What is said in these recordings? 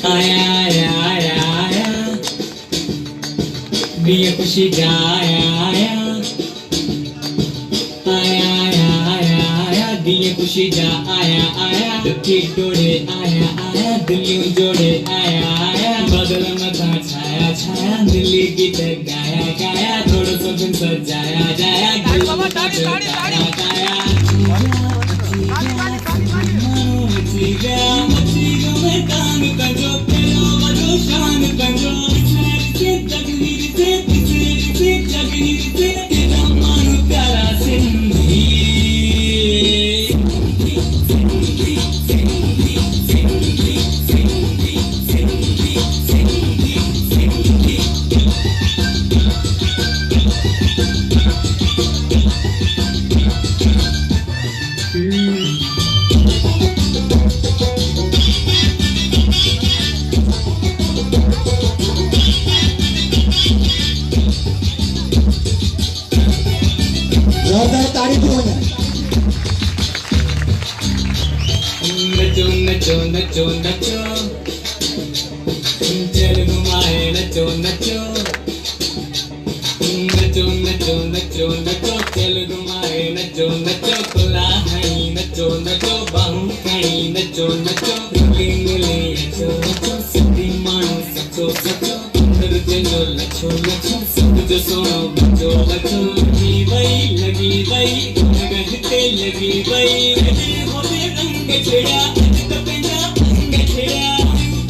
आया आया आया आया दिया खुशी जा आया आया आया आया आया आया दिया खुशी जा आया आया दुखी टोड़े आया आया दिल्ली जोड़े आया आया बदल मथा छाया छाया दिल्ली गीत गाया गाया थोड़ा सा दिन सजाया जाया गाया गाया मचीगा मैं कान कंजो तेरो वजो शान कंजो से जगनीर से जगनीर से तेरा मानो प्यारा सिंधी तारीफ हो जाए। नचो नचो नचो नचो चल घुमाए नचो नचो नचो नचो नचो नचो चल घुमाए नचो नचो खुला है नचो नचो बाहू खड़ी नचो नचो मिली मिली नचो नचो सिद्धि मानो सचो सचो अंदर जो लचो लचो सब जो सोनो बचो बचो लगी वही लगते लगी वही होते रंग छेड़ा तपेंदा अंग छेड़ा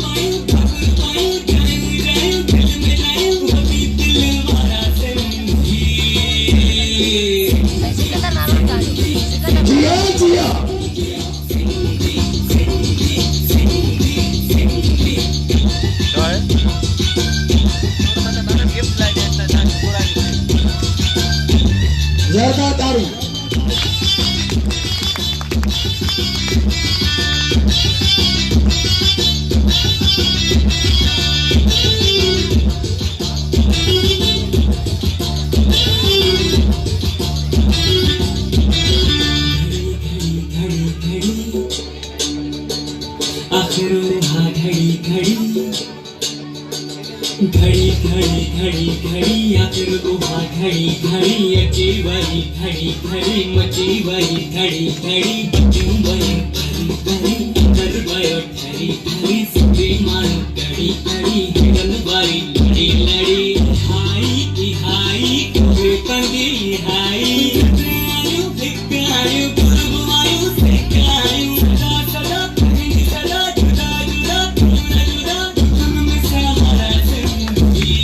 पायु पायु पायु जायु जायु दिल में जायु कभी दिल वाला सिंधी जिया जिया ज़्यादा तारीफ आखिर घड़ी घड़ी घड़ी घड़ी घड़ी घड़ी आखिर गुहा घड़ी घड़ी अची वही घड़ी घड़ी मची वही घड़ी घड़ी क्यों वही घड़ी घड़ी कर वयो घड़ी घड़ी सुधी मान घड़ी घड़ी हिरन बारी लड़ी लड़ी हाई हाई कोई कंदी हाई आयु भिक आयु गुरु आयु सिक आयु सदा सदा सदा जुदा जुदा जुदा जुदा हम में सहारा सिंधी